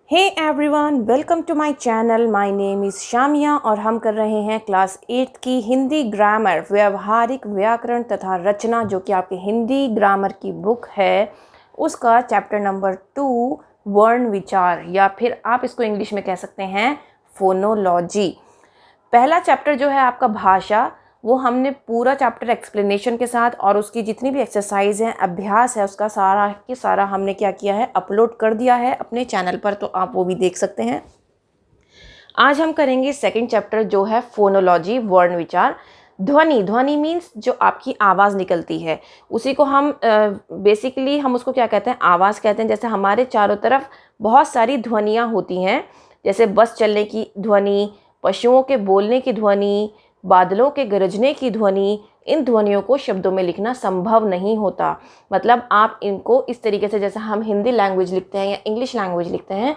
Hey everyone, welcome to my channel. My name is Shamiya और हम कर रहे हैं क्लास 8 की हिंदी ग्रामर, व्यवहारिक व्याकरण तथा रचना, जो कि आपके हिंदी ग्रामर की बुक है, उसका चैप्टर नंबर 2 वर्ण विचार, या फिर आप इसको इंग्लिश में कह सकते हैं फोनोलॉजी। पहला चैप्टर जो है आपका भाषा, वो हमने पूरा चैप्टर एक्सप्लेनेशन के साथ और उसकी जितनी भी एक्सरसाइज हैं, अभ्यास है, उसका सारा के सारा हमने क्या किया है, अपलोड कर दिया है अपने चैनल पर, तो आप वो भी देख सकते हैं। आज हम करेंगे सेकंड चैप्टर जो है फोनोलॉजी, वर्ण विचार। ध्वनि, ध्वनि मीन्स जो आपकी आवाज़ निकलती है, उसी को हम बेसिकली हम उसको क्या कहते हैं, आवाज़ कहते हैं। जैसे हमारे चारों तरफ बहुत सारी ध्वनियाँ होती हैं, जैसे बस चलने की ध्वनि, पशुओं के बोलने की ध्वनि, बादलों के गरजने की ध्वनि। इन ध्वनियों को शब्दों में लिखना संभव नहीं होता। मतलब आप इनको इस तरीके से, जैसे हम हिंदी लैंग्वेज लिखते हैं या इंग्लिश लैंग्वेज लिखते हैं,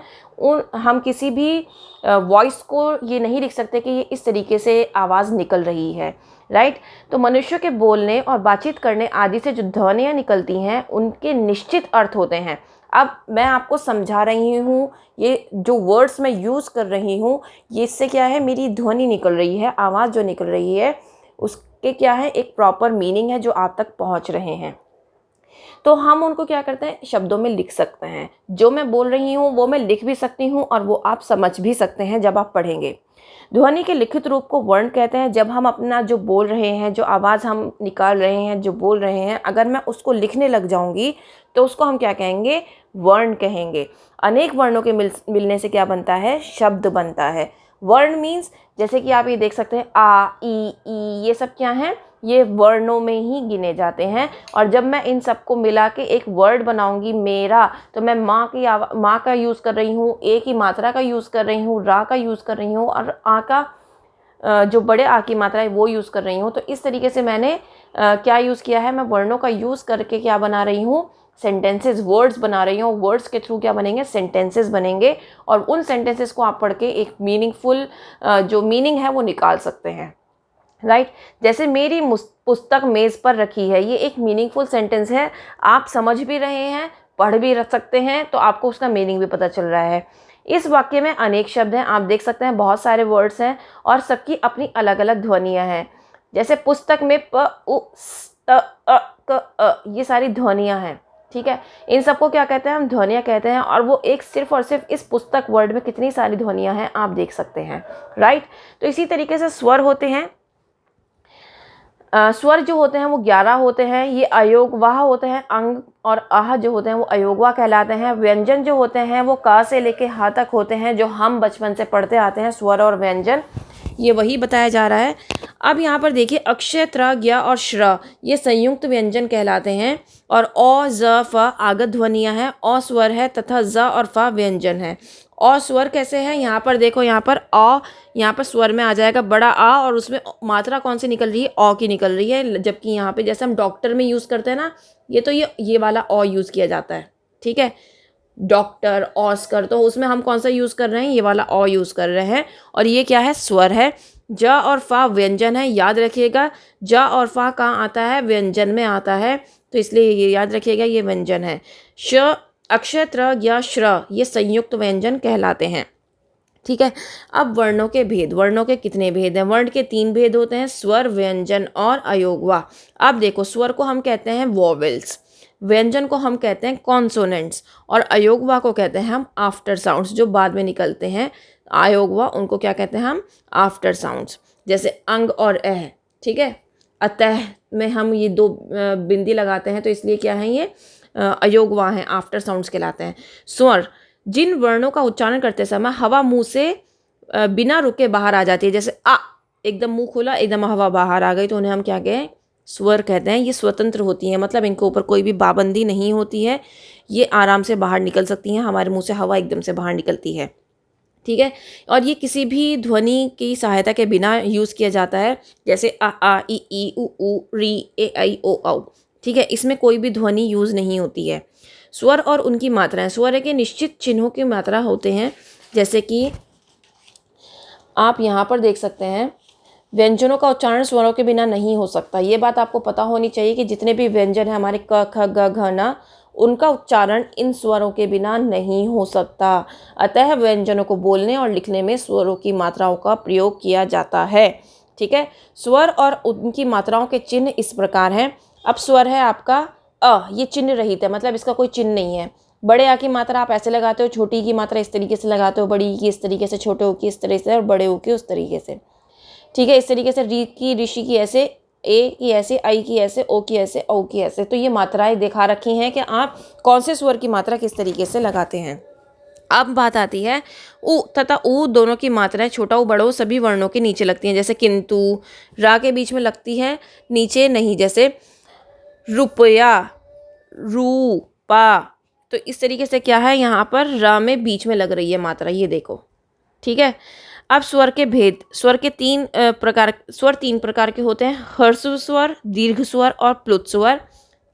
हम किसी भी वॉइस को ये नहीं लिख सकते कि ये इस तरीके से आवाज़ निकल रही है, राइट। तो मनुष्य के बोलने और बातचीत करने आदि से जो ध्वनियाँ निकलती हैं, उनके निश्चित अर्थ होते हैं। अब मैं आपको समझा रही हूँ, ये जो वर्ड्स मैं यूज़ कर रही हूँ, ये इससे क्या है, मेरी ध्वनि निकल रही है, आवाज़ जो निकल रही है, उसके क्या है, एक प्रॉपर मीनिंग है जो आप तक पहुँच रहे हैं। तो हम उनको क्या करते हैं, शब्दों में लिख सकते हैं। जो मैं बोल रही हूँ वो मैं लिख भी सकती हूँ और वो आप समझ भी सकते हैं जब आप पढ़ेंगे। ध्वनि के लिखित रूप को वर्ण कहते हैं। जब हम अपना जो बोल रहे हैं, जो आवाज़ हम निकाल रहे हैं, जो बोल रहे हैं, अगर मैं उसको लिखने लग जाऊंगी तो उसको हम क्या कहेंगे, वर्ण कहेंगे। अनेक वर्णों के मिलने से क्या बनता है, शब्द बनता है। वर्ण मीन्स, जैसे कि आप ये देख सकते हैं, आ, ई, ये सब क्या हैं, ये वर्णों में ही गिने जाते हैं। और जब मैं इन सबको मिला के एक वर्ड बनाऊंगी मेरा, तो मैं माँ का यूज़ कर रही हूँ, ए की मात्रा का यूज़ कर रही हूँ, रा का यूज़ कर रही हूँ, और आ का जो बड़े आ की मात्रा है वो यूज़ कर रही हूँ। तो इस तरीके से मैंने क्या यूज़ किया है, मैं वर्णों का यूज़ करके क्या बना रही हूँ, सेंटेंसेस, वर्ड्स बना रही हूँ। वर्ड्स के थ्रू क्या बनेंगे, सेंटेंसेस बनेंगे, और उन सेंटेंसेस को आप पढ़ के एक मीनिंगफुल जो मीनिंग है वो निकाल सकते हैं, राइट। जैसे मेरी पुस्तक मेज़ पर रखी है, ये एक मीनिंगफुल सेंटेंस है। आप समझ भी रहे हैं, पढ़ भी रख सकते हैं, तो आपको उसका मीनिंग भी पता चल रहा है। इस वाक्य में अनेक शब्द हैं, आप देख सकते हैं, बहुत सारे वर्ड्स हैं और सबकी अपनी अलग अलग ध्वनियाँ हैं। जैसे पुस्तक में प, उ, स, त, अ, क, अ, ये सारी ध्वनियाँ हैं, ठीक है। इन सबको क्या कहते हैं, हम ध्वनियाँ कहते हैं। और वो एक सिर्फ और सिर्फ इस पुस्तक वर्ड में कितनी सारी ध्वनियाँ हैं आप देख सकते हैं, राइट। तो इसी तरीके से स्वर होते हैं। स्वर जो होते हैं वो 11 होते हैं, ये अयोगवाह होते हैं। अंग और आह जो होते हैं वो अयोगवाह कहलाते हैं। व्यंजन जो होते हैं वो का से लेके हा तक होते हैं, जो हम बचपन से पढ़ते आते हैं, स्वर और व्यंजन, ये वही बताया जा रहा है। अब यहाँ पर देखिए, अक्षय, त्र, ज्ञ और श्र, ये संयुक्त व्यंजन कहलाते हैं। और अ, ज, फ आगत ध्वनियाँ हैं, अ स्वर है तथा ज और फ व्यंजन है। अ स्वर कैसे है, यहाँ पर देखो, यहाँ पर अ, यहाँ पर स्वर में आ जाएगा बड़ा आ, और उसमें मात्रा कौन सी निकल रही है, अ की निकल रही है। जबकि यहाँ पे जैसे हम डॉक्टर में यूज़ करते हैं ना, ये तो ये वाला अ यूज़ किया जाता है, ठीक है। डॉक्टर, ऑस्कर, तो उसमें हम कौन सा यूज़ कर रहे हैं, ये वाला अ यूज़ कर रहे हैं। और ये क्या है, स्वर है। ज और फा व्यंजन है, याद रखिएगा। ज और फा कहाँ आता है, व्यंजन में आता है, तो इसलिए ये याद रखिएगा, ये व्यंजन है। श, अक्षय, त्र, ज्ञ, श्र, ये संयुक्त व्यंजन कहलाते हैं, ठीक है। अब वर्णों के भेद, वर्णों के कितने भेद हैं, वर्ण के 3 भेद होते हैं, स्वर, व्यंजन और अयोगवा। अब देखो, स्वर को हम कहते हैं वॉवेल्स, व्यंजन को हम कहते हैं कॉन्सोनेंट्स, और अयोगवा को कहते हैं हम आफ्टर साउंड्स, जो बाद में निकलते हैं। अयोगवा, उनको क्या कहते हैं हम, आफ्टर साउंड्स। जैसे अंग और अह, ठीक है। अतः में हम ये 2 बिंदी लगाते हैं, तो इसलिए क्या है, ये अयोगवा हैं, आफ्टर साउंड्स कहलाते हैं। स्वर, जिन वर्णों का उच्चारण करते समय हवा मुंह से बिना रुके बाहर आ जाती है, जैसे आ, एकदम मुंह खुला, एकदम हवा बाहर आ गई, तो उन्हें हम क्या कहें, स्वर कहते हैं। ये स्वतंत्र होती हैं, मतलब इनके ऊपर कोई भी पाबंदी नहीं होती है, ये आराम से बाहर निकल सकती हैं, हमारे मुंह से हवा एकदम से बाहर निकलती है, ठीक है। और ये किसी भी ध्वनि की सहायता के बिना यूज़ किया जाता है, जैसे आ, ई, उ, री, ए, आई, ओ, औ, ठीक है। इसमें कोई भी ध्वनि यूज़ नहीं होती है। स्वर और उनकी मात्राएं, स्वर के निश्चित चिन्हों की मात्रा होते हैं, जैसे कि आप यहाँ पर देख सकते हैं, व्यंजनों का उच्चारण स्वरों के बिना नहीं हो सकता। ये बात आपको पता होनी चाहिए कि जितने भी व्यंजन हैं हमारे क, ख, ग, घ, न, उनका उच्चारण इन स्वरों के बिना नहीं हो सकता। अतः व्यंजनों को बोलने और लिखने में स्वरों की मात्राओं का प्रयोग किया जाता है। ठीक है, स्वर और उनकी मात्राओं के चिन्ह इस प्रकार हैं। अब स्वर है आपका अ, ये चिन्ह रहित है, मतलब इसका कोई चिन्ह नहीं है। बड़े आ की मात्रा आप ऐसे लगाते हो, छोटी की मात्रा इस तरीके से लगाते हो, बड़ी की इस तरीके से, छोटे ओ की इस तरीके से और बड़े ओ की उस तरीके से। ठीक है, इस तरीके से री की, ऋषि की ऐसे, ए की ऐसे, आई की ऐसे, ओ की ऐसे, औ की ऐसे। तो ये मात्राएं दिखा रखी हैं कि आप कौन से स्वर की मात्रा किस तरीके से लगाते हैं। अब बात आती है उ तथा उ दोनों की मात्राएं छोटा उ बड़ा उ सभी वर्णों के नीचे लगती हैं। जैसे किंतु रा के बीच में लगती है, नीचे नहीं। जैसे रुपया, रूपा। तो इस तरीके से क्या है, यहाँ पर रा में बीच में लग रही है मात्रा, ये देखो। ठीक है, अब स्वर के भेद। स्वर के तीन प्रकार के होते हैं, ह्रस्व स्वर, दीर्घ स्वर और प्लुत स्वर।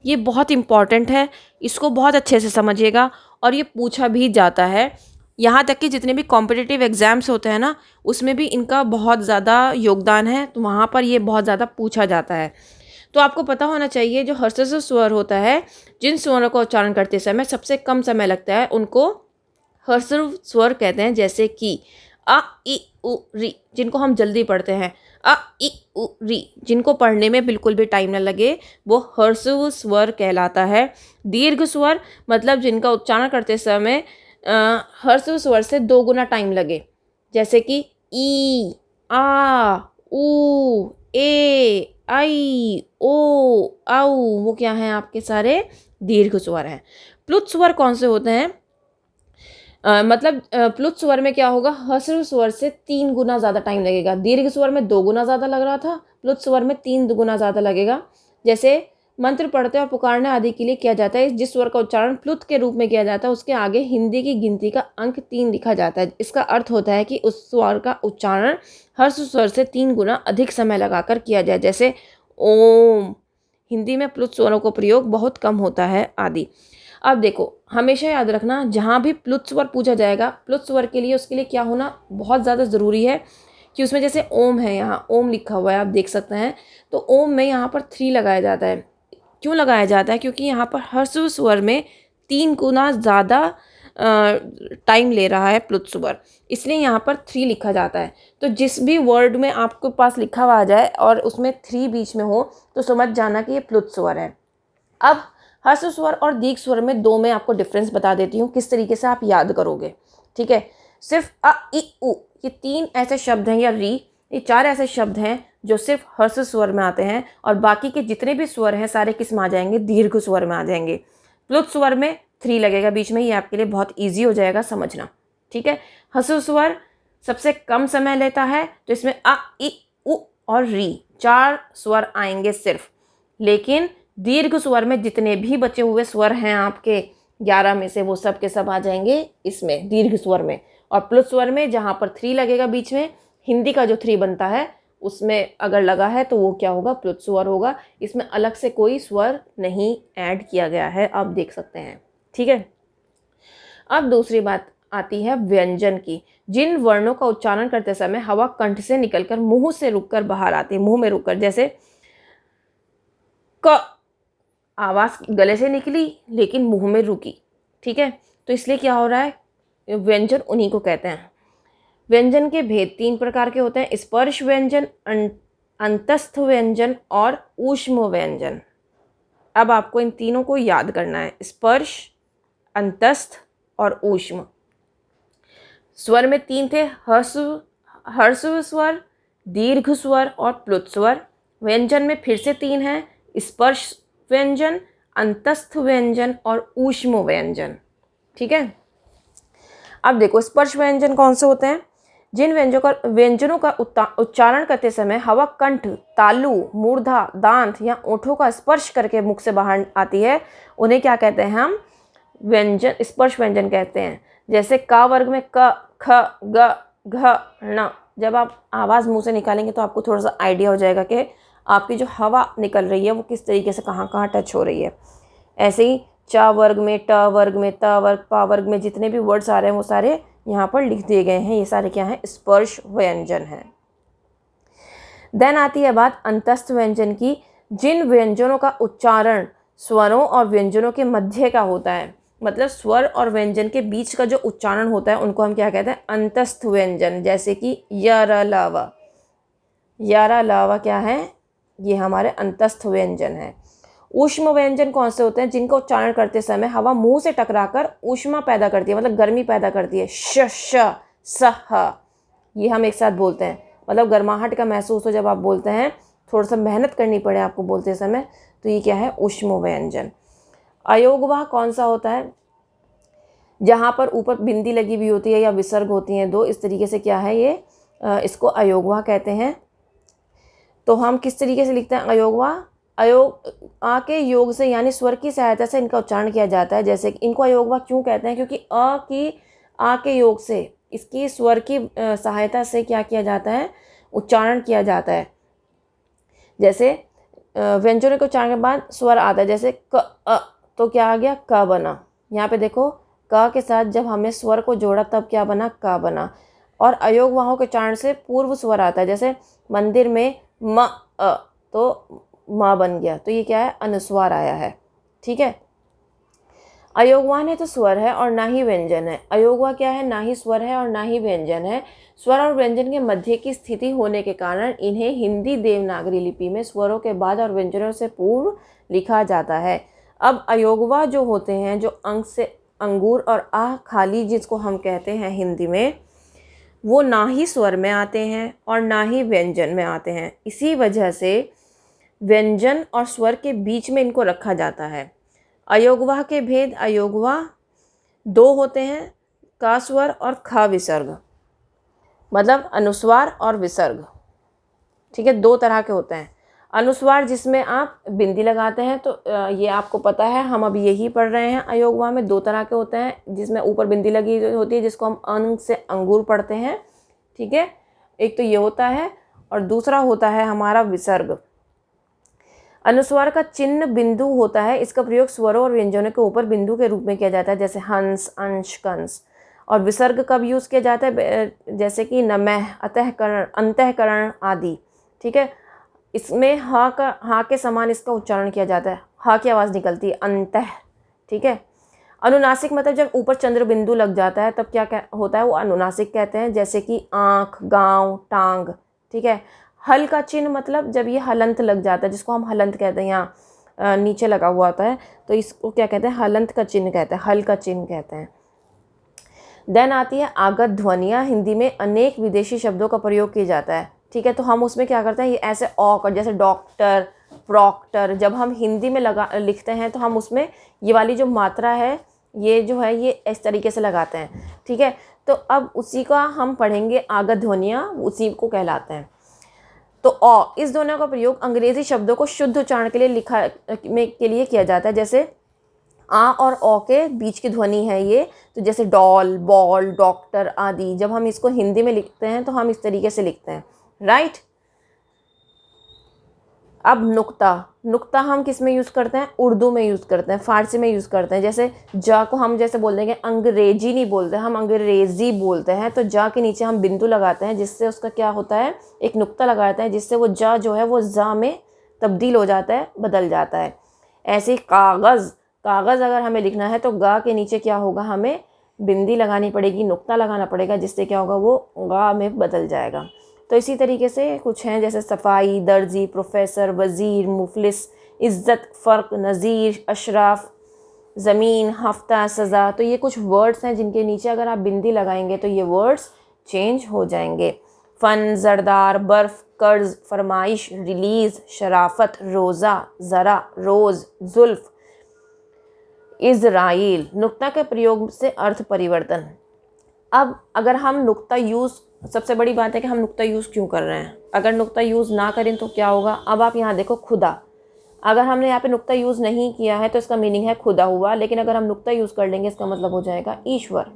ये बहुत इंपॉर्टेंट है, इसको बहुत अच्छे से समझिएगा और ये पूछा भी जाता है। यहाँ तक कि जितने भी कॉम्पिटिटिव एग्जाम्स होते हैं ना, उसमें भी इनका बहुत ज़्यादा योगदान है, तो वहाँ पर ये बहुत ज़्यादा पूछा जाता है। तो आपको पता होना चाहिए जो ह्रस्व स्वर होता है, जिन स्वरों का उच्चारण करते समय सबसे कम समय लगता है, उनको ह्रस्व स्वर कहते हैं। जैसे कि अ इ उ री, जिनको हम जल्दी पढ़ते हैं, अ इ उ री, जिनको पढ़ने में बिल्कुल भी टाइम न लगे, वो ह्रस्व स्वर कहलाता है। दीर्घ स्वर मतलब जिनका उच्चारण करते समय ह्रस्व स्वर से 2 गुना टाइम लगे। जैसे कि ई, आ, ऊ, ए, आई, ओ, औ, वो क्या हैं आपके सारे दीर्घ स्वर हैं। प्लुत स्वर कौन से होते हैं? मतलब प्लुत स्वर में क्या होगा, ह्रस्व स्वर से 3 गुना ज़्यादा टाइम लगेगा। दीर्घ स्वर में 2 गुना ज़्यादा लग रहा था, प्लुत स्वर में 3 गुना ज़्यादा लगेगा। जैसे मंत्र पढ़ते और पुकारने आदि के लिए किया जाता है, जिस स्वर का उच्चारण प्लुत के रूप में किया जाता है उसके आगे हिंदी की गिनती का अंक 3 लिखा जाता है। इसका अर्थ होता है कि उस स्वर का उच्चारण ह्रस्व स्वर से 3 गुना अधिक समय लगाकर किया जाए। जैसे ओम, हिंदी में प्लुत स्वरों का प्रयोग बहुत कम होता है आदि। अब देखो, हमेशा याद रखना, जहाँ भी प्लुत स्वर पूछा जाएगा, प्लुत स्वर के लिए उसके लिए क्या होना बहुत ज़्यादा ज़रूरी है कि उसमें जैसे ओम है, यहाँ ओम लिखा हुआ है आप देख सकते हैं, तो ओम में यहाँ पर 3 लगाया जाता है। क्यों लगाया जाता है? क्योंकि यहाँ पर ह्रस्व स्वर में 3 गुना ज़्यादा टाइम ले रहा है प्लुत स्वर, इसलिए यहाँ पर 3 लिखा जाता है। तो जिस भी वर्ड में आपके पास लिखा हुआ आ जाए और उसमें 3 बीच में हो, तो समझ जाना कि ये प्लुत स्वर है। अब ह्रस्व स्वर और दीर्घ स्वर में 2 में आपको डिफरेंस बता देती हूँ, किस तरीके से आप याद करोगे। ठीक है, सिर्फ अ इ उ, ये 3 ऐसे शब्द हैं, या री, ये 4 ऐसे शब्द हैं जो सिर्फ ह्रस्व स्वर में आते हैं, और बाकी के जितने भी स्वर हैं सारे किस में आ जाएंगे, दीर्घ स्वर में आ जाएंगे। प्लुत स्वर में 3 लगेगा बीच में, ये आपके लिए बहुत ईजी हो जाएगा समझना। ठीक है, ह्रस्व स्वर सबसे कम समय लेता है, तो इसमें अ इ उ और री 4 स्वर आएंगे सिर्फ। लेकिन दीर्घ स्वर में जितने भी बचे हुए स्वर हैं आपके 11 में से, वो सब के सब आ जाएंगे इसमें दीर्घ स्वर में। और प्लुत स्वर में जहाँ पर 3 लगेगा बीच में, हिंदी का जो 3 बनता है उसमें अगर लगा है तो वो क्या होगा, प्लुत स्वर होगा। इसमें अलग से कोई स्वर नहीं ऐड किया गया है, आप देख सकते हैं। ठीक है, अब दूसरी बात आती है व्यंजन की। जिन वर्णों का उच्चारण करते समय हवा कंठ से निकलकर मुंह से रुककर बाहर आती है, मुंह में रुककर। जैसे क, आवाज़ गले से निकली लेकिन मुंह में रुकी। ठीक है, तो इसलिए क्या हो रहा है, व्यंजन उन्हीं को कहते हैं। व्यंजन के भेद 3 प्रकार के होते हैं, स्पर्श व्यंजन, अंतस्थ व्यंजन और ऊष्म व्यंजन। अब आपको इन तीनों को याद करना है, स्पर्श, अंतस्थ और ऊष्म। स्वर में 3 थे, ह्रस्व स्वर, दीर्घ स्वर और प्लुत स्वर। व्यंजन में फिर से 3 हैं, स्पर्श व्यंजन, अंतस्थ व्यंजन और ऊष्म व्यंजन। ठीक है, अब देखो स्पर्श व्यंजन कौन से होते हैं। जिन व्यंजनों का उच्चारण करते समय हवा कंठ, तालु, मूर्धा, दांत या ओठों का स्पर्श करके मुख से बाहर आती है, उन्हें क्या कहते हैं हम, व्यंजन, स्पर्श व्यंजन कहते हैं। जैसे का वर्ग में क, ख, ग, घ, ण। जब आप आवाज़ मुंह से निकालेंगे तो आपको थोड़ा सा आइडिया हो जाएगा कि आपकी जो हवा निकल रही है वो किस तरीके से कहाँ कहाँ टच हो रही है। ऐसे ही च वर्ग में, ट वर्ग में, त वर्ग, पा वर्ग में जितने भी वर्ड्स आ रहे हैं वो सारे यहाँ पर लिख दिए गए हैं। ये सारे क्या हैं, स्पर्श व्यंजन हैं। देन आती है बात अंतस्थ व्यंजन की। जिन व्यंजनों का उच्चारण स्वरों और व्यंजनों के मध्य का होता है। मतलब स्वर और व्यंजन के बीच का जो उच्चारण होता है उनको हम क्या कहते हैं, अंतस्थ व्यंजन। जैसे कि यारा लावा, यारा लावा क्या है, ये हमारे अंतस्थ व्यंजन है। ऊष्म व्यंजन कौन से होते हैं, जिनका उच्चारण करते समय हवा मुंह से टकराकर ऊष्मा पैदा करती है, मतलब गर्मी पैदा करती है। श श सह, ये हम एक साथ बोलते हैं, मतलब गर्माहट का महसूस हो जब आप बोलते हैं, थोड़ा सा मेहनत करनी पड़े आपको बोलते समय, तो ये क्या है, ऊष्म व्यंजन। अयोगवाह कौन सा होता है, जहाँ पर ऊपर बिंदी लगी हुई होती है या विसर्ग होती हैं दो, इस तरीके से क्या है ये, इसको अयोगवाह कहते हैं। तो हम किस तरीके से लिखते हैं अयोगवाह, अयोग आ के योग से यानी स्वर की सहायता से इनका उच्चारण किया जाता है। जैसे कि इनको अयोगवाह क्यों कहते हैं, क्योंकि आ के योग से, इसकी स्वर की सहायता से क्या किया जाता है, उच्चारण किया जाता है। जैसे व्यंजनों के उच्चारण के बाद स्वर आता है, जैसे क अ, तो क्या आ गया, क बना। यहाँ पे देखो क के साथ जब हमने स्वर को जोड़ा तब क्या बना, क बना। और अयोगवाहों के उच्चारण से पूर्व स्वर आता है, जैसे मंदिर में म अ, तो म बन गया, तो ये क्या है, अनुस्वार आया है। ठीक है। अयोगवाह ने तो स्वर है और ना ही व्यंजन है। अयोगवाह क्या है, ना ही स्वर है और ना ही व्यंजन है। स्वर और व्यंजन के मध्य की स्थिति होने के कारण इन्हें हिंदी देवनागरी लिपि में स्वरों के बाद और व्यंजनों से पूर्व लिखा जाता है। अब अयोगवाह जो होते हैं, जो अंक से अंगूर और आह खाली जिसको हम कहते हैं हिंदी में, वो ना ही स्वर में आते हैं और ना ही व्यंजन में आते हैं। इसी वजह से व्यंजन और स्वर के बीच में इनको रखा जाता है। अयोगवाह के भेद, अयोगवाह दो होते हैं, का स्वर और ख विसर्ग, मतलब अनुस्वार और विसर्ग। ठीक है, दो तरह के होते हैं। अनुस्वार जिसमें आप बिंदी लगाते हैं, तो ये आपको पता है, हम अब यही पढ़ रहे हैं। अयोगवाह में दो तरह के होते हैं, जिसमें ऊपर बिंदी लगी होती है, जिसको हम अंग से अंगूर पढ़ते हैं। ठीक है, एक तो ये होता है और दूसरा होता है हमारा विसर्ग। अनुस्वार का चिन्ह बिंदु होता है, इसका प्रयोग स्वरों और व्यंजनों के ऊपर बिंदु के रूप में किया जाता है, जैसे हंस, अंश, कंस। और विसर्ग कब यूज़ किया जाता है, जैसे कि नमः, अतःकरण, अंतःकरण आदि। ठीक है, इसमें हा के समान इसका उच्चारण किया जाता है, हा की आवाज़ निकलती है, अंतः। ठीक है। अनुनासिक मतलब जब ऊपर चंद्र बिंदु लग जाता है तब क्या होता है, वो अनुनासिक कहते हैं, जैसे कि आँख, गाँव, टांग। ठीक है। हल का चिन्ह मतलब जब ये हलंत लग जाता है, जिसको हम हलंत कहते हैं, यहाँ नीचे लगा हुआ होता है, तो इसको क्या कहते हैं, हलंत का चिन्ह कहते हैं, हल का चिन्ह कहते हैं। देन आती है आगत ध्वनियाँ। हिंदी में अनेक विदेशी शब्दों का प्रयोग किया जाता है। ठीक है, तो हम उसमें क्या करते हैं, ये ऐसे ऑक, जैसे डॉक्टर, प्रॉक्टर, जब हम हिंदी में लिखते हैं तो हम उसमें ये वाली जो मात्रा है, ये जो है, ये इस तरीके से लगाते हैं। ठीक है, तो अब उसी का हम पढ़ेंगे, आगत ध्वनियाँ उसी को कहलाते हैं। तो इस ध्वनियों का प्रयोग अंग्रेजी शब्दों को शुद्ध उच्चारण के लिए के लिए किया जाता है। जैसे आ और ओ के बीच की ध्वनि है ये, तो जैसे डॉल, बॉल, डॉक्टर आदि, जब हम इसको हिंदी में लिखते हैं तो हम इस तरीके से लिखते हैं, राइट। अब नुक्ता हम किस में यूज़ करते हैं, उर्दू में यूज़ करते हैं, फारसी में यूज़ करते हैं। जैसे जा को हम जैसे बोल देंगे, अंग्रेजी नहीं बोलते, हम अंग्रेज़ी बोलते हैं, तो जा के नीचे हम बिंदु लगाते हैं, जिससे उसका क्या होता है, एक नुक्ता लगाते हैं, जिससे वो जा जो है वो जा में तब्दील हो जाता है, बदल जाता है। ऐसे कागज़ अगर हमें लिखना है तो गा के नीचे क्या होगा, हमें बिंदी लगानी पड़ेगी, नुक्ता लगाना पड़ेगा, जिससे क्या होगा, वो गा में बदल जाएगा। तो इसी तरीके से कुछ हैं, जैसे सफाई, दर्जी, प्रोफेसर, वज़ीर, मुफलिस, इज़्ज़त, फ़र्क, नज़ीर, अशराफ, ज़मीन, हफ्ता, सज़ा। तो ये कुछ वर्ड्स हैं जिनके नीचे अगर आप बिंदी लगाएंगे तो ये वर्ड्स चेंज हो जाएंगे। फ़न, ज़रदार, बर्फ़, कर्ज़, फरमाइश, रिलीज़, शराफत, रोज़ा, ज़रा, रोज़, जुल्फ़, इज़राइल। नुक्ता के प्रयोग से अर्थ परिवर्तन। अब अगर हम नुक्ता यूज़, सबसे बड़ी बात है कि हम नुक्ता यूज़ क्यों कर रहे हैं। अगर नुक्ता यूज़ ना करें तो क्या होगा, अब आप यहाँ देखो, खुदा, अगर हमने यहाँ पे नुक्ता यूज़ नहीं किया है तो इसका मीनिंग है खुदा हुआ, लेकिन अगर हम नुक्ता यूज़ कर लेंगे इसका मतलब हो जाएगा ईश्वर।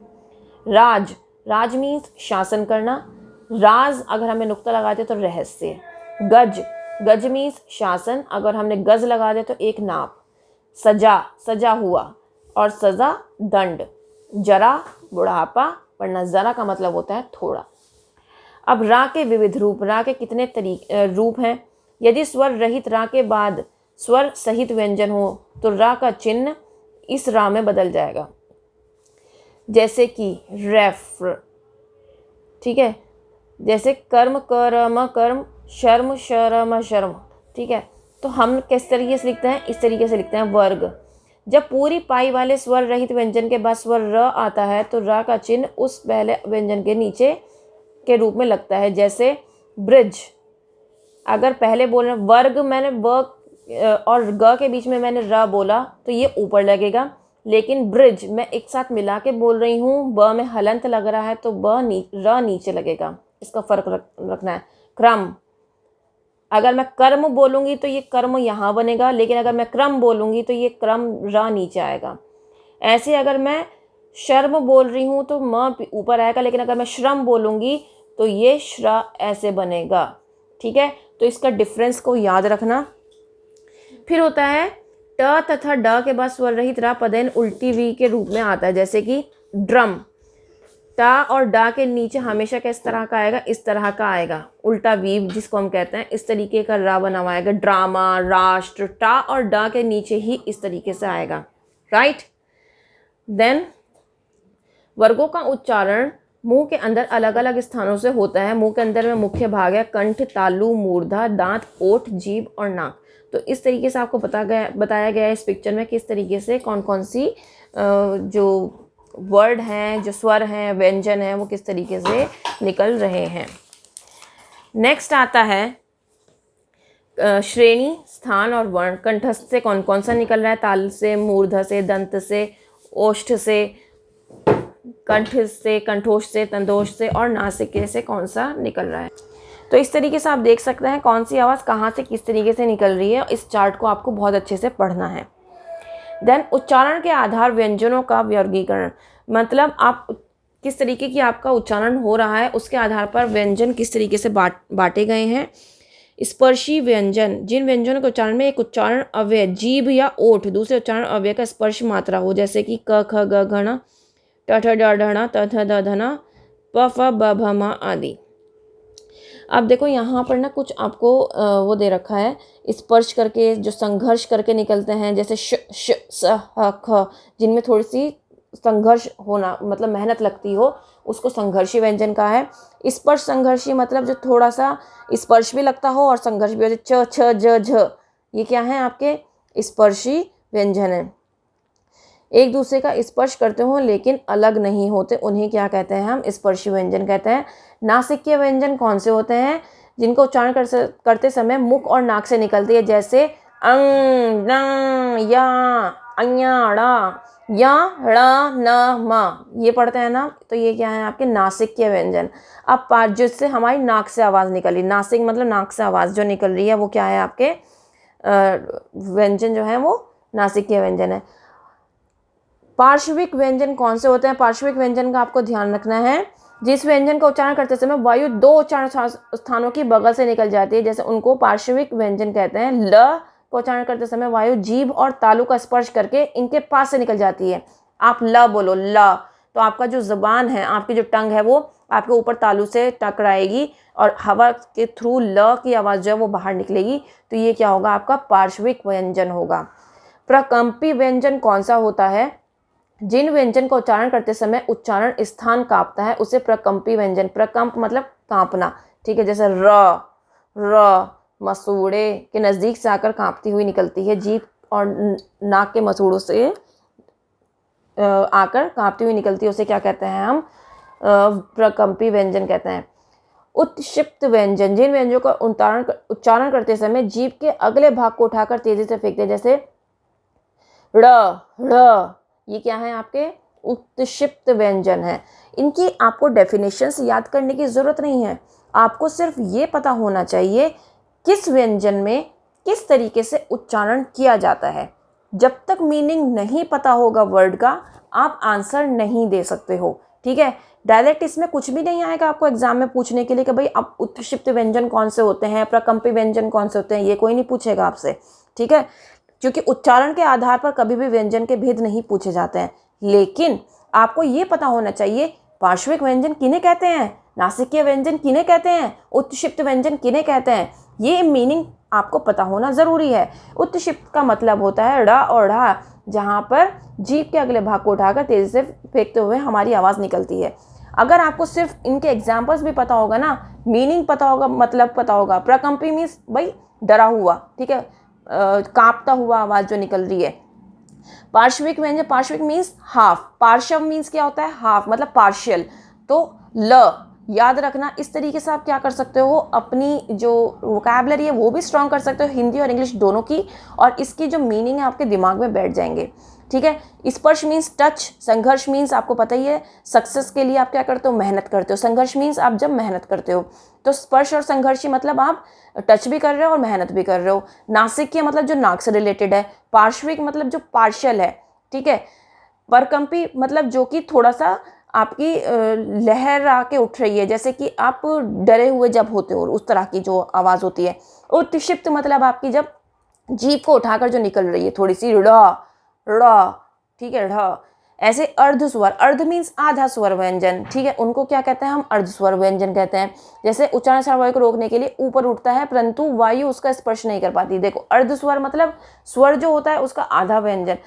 राज मीन्स शासन करना, राज अगर हमें नुक्ता लगा दे तो रहस्य। गज मीन्स शासन, अगर हमने गज लगा दे तो एक नाप। सजा हुआ, और सज़ा दंड। जरा बुढ़ापा, वरना ज़रा का मतलब होता है थोड़ा। अब रा के विविध रूप। रा के कितने रूप हैं। यदि स्वर रहित रा के बाद स्वर सहित व्यंजन हो तो रा का चिन्ह इस रा में बदल जाएगा, जैसे कि रेफ, ठीक है। जैसे कर्म करम कर्म, शर्म शरम शर्म, ठीक है। तो हम किस तरीके से लिखते हैं, इस तरीके से लिखते हैं वर्ग। जब पूरी पाई वाले स्वर रहित व्यंजन के बाद स्वर र आता है तो रा का चिन्ह उस पहले व्यंजन के नीचे के रूप में लगता है, जैसे ब्रिज। अगर पहले बोलना वर्ग, मैंने व और ग के बीच में मैंने र बोला तो ये ऊपर लगेगा, लेकिन ब्रिज मैं एक साथ मिला के बोल रही हूँ, ब में हलंत लग रहा है तो र नीचे लगेगा। इसका फर्क रखना है। क्रम, अगर मैं कर्म बोलूँगी तो ये कर्म यहाँ बनेगा, लेकिन अगर मैं क्रम बोलूँगी तो ये क्रम रा नीचे आएगा। ऐसे अगर मैं शर्म बोल रही हूँ तो म ऊपर आएगा, लेकिन अगर मैं श्रम बोलूँगी तो ये श्रा ऐसे बनेगा, ठीक है। तो इसका डिफरेंस को याद रखना। फिर होता है ट तथा ड के बाद स्वर रहित रा पदेन उल्टी वी के रूप में आता है, जैसे कि ड्रम। टा और डा के नीचे हमेशा किस तरह का आएगा, इस तरह का आएगा, उल्टा वी जिसको हम कहते हैं, इस तरीके का रा बना हुआ आएगा। ड्रामा, राष्ट्र, टा और डा के नीचे ही इस तरीके से आएगा, राइट। देन वर्गों का उच्चारण मुंह के अंदर अलग अलग स्थानों से होता है। मुंह के अंदर में मुख्य भाग है कंठ, तालु, मूर्धा, दांत, ओठ, जीभ और नाक। तो इस तरीके से आपको बताया गया है इस पिक्चर में किस तरीके से कौन कौन सी जो वर्ड हैं, जो स्वर हैं, व्यंजन हैं, वो किस तरीके से निकल रहे हैं। नेक्स्ट आता है श्रेणी, स्थान और वर्ण। कंठस्थ से कौन कौन सा निकल रहा है, ताल से, मूर्धा से, दंत से, ओष्ठ से, कंठ से, कंठोष से, तंदोष से और नासिके से कौन सा निकल रहा है। तो इस तरीके से आप देख सकते हैं कौन सी आवाज़ कहाँ से किस तरीके से निकल रही है। इस चार्ट को आपको बहुत अच्छे से पढ़ना है। देन उच्चारण के आधार व्यंजनों का वर्गीकरण, मतलब आप किस तरीके की आपका उच्चारण हो रहा है उसके आधार पर व्यंजन किस तरीके से बांटे गए हैं। स्पर्शी व्यंजन, जिन व्यंजनों के उच्चारण में एक उच्चारण अव्यय जीभ या ओठ दूसरे उच्चारण अव्यय का स्पर्श मात्रा हो, जैसे कि क ख ग घ ट ठ ड ढ थ थ द ध न प फ ब भ म आदि। अब देखो यहाँ पर ना कुछ आपको वो दे रखा है, स्पर्श करके जो संघर्ष करके निकलते हैं, जैसे श श स ह ख, जिनमें थोड़ी सी संघर्ष होना मतलब मेहनत लगती हो, उसको संघर्षी व्यंजन का है। स्पर्श संघर्षी मतलब जो थोड़ा सा स्पर्श भी लगता हो और संघर्ष भी हो, च छ ज झ, ये क्या है आपके स्पर्शी व्यंजन है। एक दूसरे का स्पर्श करते हो लेकिन अलग नहीं होते, उन्हें क्या कहते हैं हम, स्पर्शी व्यंजन कहते हैं। नासिकीय व्यंजन कौन से होते हैं, जिनको उच्चारण करते समय मुख और नाक से निकलती है, जैसे अंग, न, या, अञा, ड़ा, या, ड़, न, म, ये पढ़ते हैं ना, तो ये क्या है आपके नासिकीय व्यंजन। अब जिससे हमारी नाक से आवाज़ निकली, नासिक मतलब नाक से आवाज़ जो निकल रही है वो क्या है आपके व्यंजन जो है वो नासिकीय व्यंजन है। पार्श्विक व्यंजन कौन से होते हैं, पार्श्विक व्यंजन का आपको ध्यान रखना है, जिस व्यंजन का उच्चारण करते समय वायु दो उच्चारण स्थानों की बगल से निकल जाती है, जैसे उनको पार्श्विक व्यंजन कहते हैं। ल का उच्चारण करते समय वायु जीभ और तालु का स्पर्श करके इनके पास से निकल जाती है। आप ल बोलो, ल, तो आपका जो जुबान है, आपकी जो टंग है वो आपके ऊपर तालु से टकराएगी और हवा के थ्रू ल की आवाज़ जो है वो बाहर निकलेगी, तो ये क्या होगा आपका पार्श्विक व्यंजन होगा। प्रकंपी व्यंजन कौन सा होता है, जिन व्यंजन का उच्चारण करते समय उच्चारण स्थान कांपता है उसे प्रकंपी व्यंजन, प्रकंप मतलब कांपना, ठीक है। जैसे र मसूड़े के नज़दीक से आकर कांपती हुई निकलती है, जीभ और नाक के मसूड़ों से आकर कांपती हुई निकलती है, उसे क्या कहते हैं हम, प्रकंपी व्यंजन कहते हैं। उत्क्षिप्त व्यंजन, जिन व्यंजनों का उच्चारण करते समय जीभ के अगले भाग को उठाकर तेजी से फेंकते हैं, जैसे ड़, ये क्या है आपके उत्क्षिप्त व्यंजन है। इनकी आपको डेफिनेशंस याद करने की ज़रूरत नहीं है, आपको सिर्फ ये पता होना चाहिए किस व्यंजन में किस तरीके से उच्चारण किया जाता है। जब तक मीनिंग नहीं पता होगा वर्ड का आप आंसर नहीं दे सकते हो, ठीक है। डायरेक्ट इसमें कुछ भी नहीं आएगा आपको एग्जाम में पूछने के लिए कि भाई अब उत्क्षिप्त व्यंजन कौन से होते हैं, प्रकंपी व्यंजन कौन से होते हैं, ये कोई नहीं पूछेगा आपसे, ठीक है। क्योंकि उच्चारण के आधार पर कभी भी व्यंजन के भेद नहीं पूछे जाते हैं, लेकिन आपको ये पता होना चाहिए पार्श्विक व्यंजन किन्हें कहते हैं, नासिकीय व्यंजन किन्हें कहते हैं, उत्क्षिप्त व्यंजन किन्हें कहते हैं। ये मीनिंग आपको पता होना ज़रूरी है। उत्क्षिप्त का मतलब होता है ड़ और ढ, जहाँ पर जीभ के अगले भाग को उठाकर तेज़ी से फेंकते हुए हमारी आवाज़ निकलती है। अगर आपको सिर्फ इनके एग्जाम्पल्स भी पता होगा ना, मीनिंग पता होगा, मतलब पता होगा। प्रकंपी मीन्स भाई डरा हुआ, ठीक है, कांपता हुआ आवाज़ जो निकल रही है। पार्श्विक व्यंजन, पार्श्विक मीन्स हाफ, पार्श्व मीन्स क्या होता है, हाफ मतलब पार्शियल। तो ल याद रखना, इस तरीके से आप क्या कर सकते हो, अपनी जो वोकैबुलरी है वो भी स्ट्रॉन्ग कर सकते हो, हिंदी और इंग्लिश दोनों की, और इसकी जो मीनिंग है आपके दिमाग में बैठ जाएंगे, ठीक है। स्पर्श मीन्स टच, संघर्ष मीन्स आपको पता ही है, सक्सेस के लिए आप क्या करते हो, मेहनत करते हो। संघर्ष मीन्स आप जब मेहनत करते हो। तो स्पर्श और संघर्षी मतलब आप टच भी कर रहे हो और मेहनत भी कर रहे हो। नासिकीय मतलब जो नाक से रिलेटेड है। पार्श्विक मतलब जो पार्शियल है, ठीक है। परकंपी मतलब जो कि थोड़ा सा आपकी लहर आके उठ रही है, जैसे कि आप डरे हुए जब होते हो, उस तरह की जो आवाज़ होती है। उत्क्षिप्त मतलब आपकी जब जीभ को उठाकर जो निकल रही है, थोड़ी सी ड़, ठीक है, ढ। ऐसे अर्ध स्वर, अर्ध मीन्स आधा स्वर व्यंजन, ठीक है, उनको क्या कहते हैं हम, अर्ध स्वर व्यंजन कहते हैं। जैसे उच्चारण स्वर वायु को रोकने के लिए ऊपर उठता है परंतु वायु उसका स्पर्श नहीं कर पाती। देखो अर्ध स्वर मतलब स्वर जो होता है उसका आधा व्यंजन।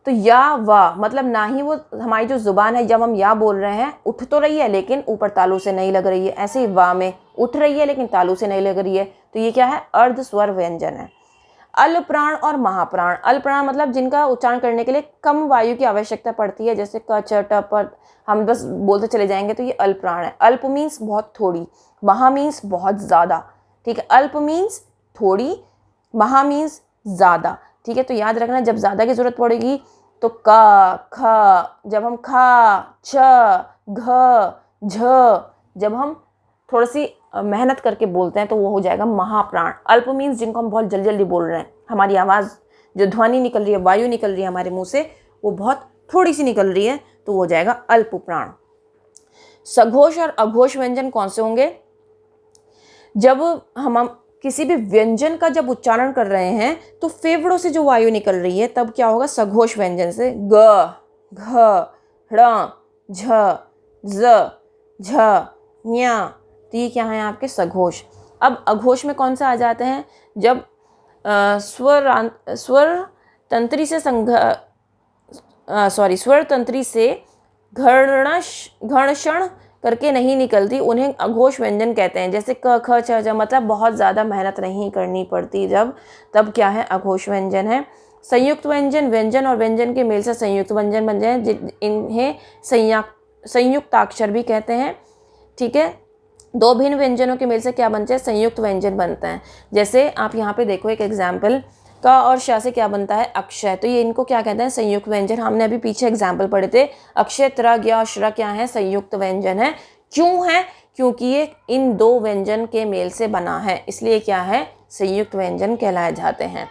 तो या वा मतलब ना ही वो हमारी जो जुबान है, जब हम या बोल रहे हैं उठ तो रही है लेकिन ऊपर तालू से नहीं लग रही है, ऐसे ही वा में उठ रही है लेकिन तालू से नहीं लग रही है। तो ये क्या है, अर्ध स्वर व्यंजन है। अल्पप्राण और महाप्राण, अल्पप्राण मतलब जिनका उच्चारण करने के लिए कम वायु की आवश्यकता पड़ती है, जैसे क च ट प, हम बस बोलते चले जाएंगे, तो ये अल्पप्राण है। अल्प मीन्स बहुत थोड़ी, महा मीन्स बहुत ज़्यादा, ठीक है। अल्प मीन्स थोड़ी, महा मीन्स ज़्यादा, ठीक है। तो याद रखना, जब ज़्यादा की ज़रूरत पड़ेगी तो क ख, जब हम ख छ घ झ, जब हम थोड़ी सी मेहनत करके बोलते हैं तो वो हो जाएगा महाप्राण। अल्प मीन्स जिनको हम बहुत जल्दी जल्दी बोल रहे हैं, हमारी आवाज़ जो ध्वनि निकल रही है, वायु निकल रही है हमारे मुंह से, वो बहुत थोड़ी सी निकल रही है, तो वो हो जाएगा अल्प प्राण। सघोष और अघोष व्यंजन कौन से होंगे, जब हम किसी भी व्यंजन का जब उच्चारण कर रहे हैं तो फेफड़ों से जो वायु निकल रही है तब क्या होगा, सघोष व्यंजन से। ग घ ढ़ झ ज़ झ ञ, तो ये क्या है आपके सघोष। अब अघोष में कौन सा आ जाते हैं, जब स्वर तंत्री से घर्षण करके नहीं निकलती, उन्हें अघोष व्यंजन कहते हैं। जैसे क ख छ ज मतलब बहुत ज़्यादा मेहनत नहीं करनी पड़ती जब, तब क्या है, अघोष व्यंजन है। संयुक्त व्यंजन, व्यंजन और व्यंजन के मेल से संयुक्त व्यंजन बन जाए, इन्हें संयुक्ताक्षर भी कहते हैं, ठीक है। दो भिन्न व्यंजनों के मेल से क्या बनता है, संयुक्त व्यंजन बनता है। जैसे आप यहाँ पे देखो एक एग्जाम्पल, क और श से क्या बनता है, अक्षय, तो ये इनको क्या कहते हैं, संयुक्त व्यंजन। हमने अभी पीछे एग्जाम्पल पढ़े थे, अक्षय त्र ज्ञ श्र क्या है, संयुक्त व्यंजन है। क्यों है, क्योंकि ये इन दो व्यंजन के मेल से बना है, इसलिए क्या है, संयुक्त व्यंजन कहलाए जाते हैं,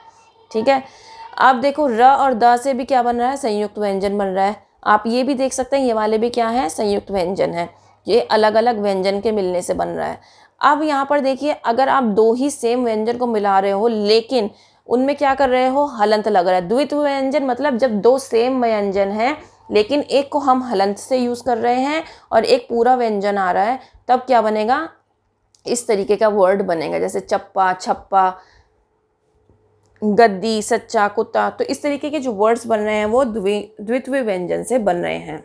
ठीक है। अब देखो र और द से भी क्या बन रहा है, संयुक्त व्यंजन बन रहा है। आप ये भी देख सकते हैं, ये वाले भी क्या है, संयुक्त व्यंजन है। ये अलग अलग व्यंजन के मिलने से बन रहा है। अब यहाँ पर देखिए, अगर आप दो ही सेम व्यंजन को मिला रहे हो लेकिन उनमें क्या कर रहे हो, हलंत लग रहा है। द्वित्व व्यंजन मतलब जब दो सेम व्यंजन हैं लेकिन एक को हम हलंत से यूज़ कर रहे हैं और एक पूरा व्यंजन आ रहा है, तब क्या बनेगा, इस तरीके का वर्ड बनेगा, जैसे चप्पा छप्पा, गद्दी सच्चा कुत्ता। तो इस तरीके के जो वर्ड्स बन रहे हैं वो द्वित्व व्यंजन से बन रहे हैं।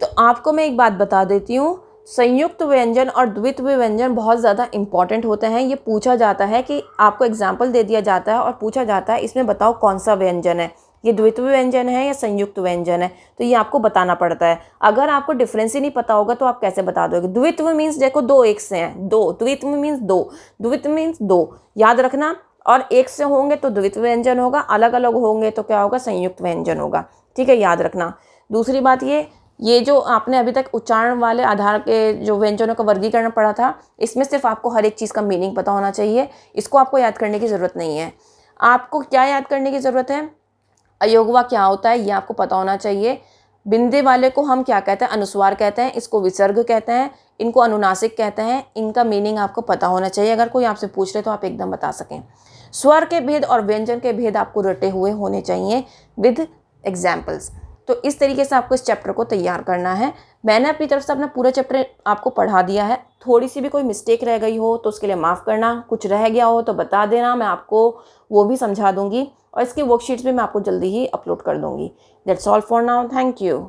तो आपको मैं एक बात बता देती हूँ, संयुक्त व्यंजन और द्वित्व व्यंजन बहुत ज़्यादा इंपॉर्टेंट होते हैं। ये पूछा जाता है कि आपको एग्जाम्पल दे दिया जाता है और पूछा जाता है इसमें बताओ कौन सा व्यंजन है, ये द्वित्व व्यंजन है या संयुक्त व्यंजन है, तो ये आपको बताना पड़ता है। अगर आपको डिफरेंस ही नहीं पता होगा तो आप कैसे बता दोगे। द्वित्व मीन्स देखो दो एक से हैं, दो, द्वित्व मीन्स दो, द्वित्व मीन्स दो, याद रखना। और एक से होंगे तो द्वित्व व्यंजन होगा, अलग अलग होंगे तो क्या होगा, संयुक्त व्यंजन होगा, ठीक है, याद रखना। दूसरी बात ये जो आपने अभी तक उच्चारण वाले आधार के जो व्यंजनों का वर्गीकरण पढ़ा था, इसमें सिर्फ आपको हर एक चीज़ का मीनिंग पता होना चाहिए, इसको आपको याद करने की ज़रूरत नहीं है। आपको क्या याद करने की ज़रूरत है, अयोगवा क्या होता है ये आपको पता होना चाहिए। बिंदे वाले को हम क्या कहते हैं, अनुस्वार कहते हैं, इसको विसर्ग कहते हैं, इनको अनुनासिक कहते हैं। इनका मीनिंग आपको पता होना चाहिए, अगर कोई आपसे पूछ रहे तो आप एकदम बता सकें। स्वर के भेद और व्यंजन के भेद आपको रटे हुए होने चाहिए विद एग्जाम्पल्स। तो इस तरीके से आपको इस चैप्टर को तैयार करना है। मैंने अपनी तरफ से अपना पूरा चैप्टर आपको पढ़ा दिया है। थोड़ी सी भी कोई मिस्टेक रह गई हो तो उसके लिए माफ़ करना, कुछ रह गया हो तो बता देना, मैं आपको वो भी समझा दूंगी और इसकी वर्कशीट्स भी मैं आपको जल्दी ही अपलोड कर दूंगी। That's all for now, thank you.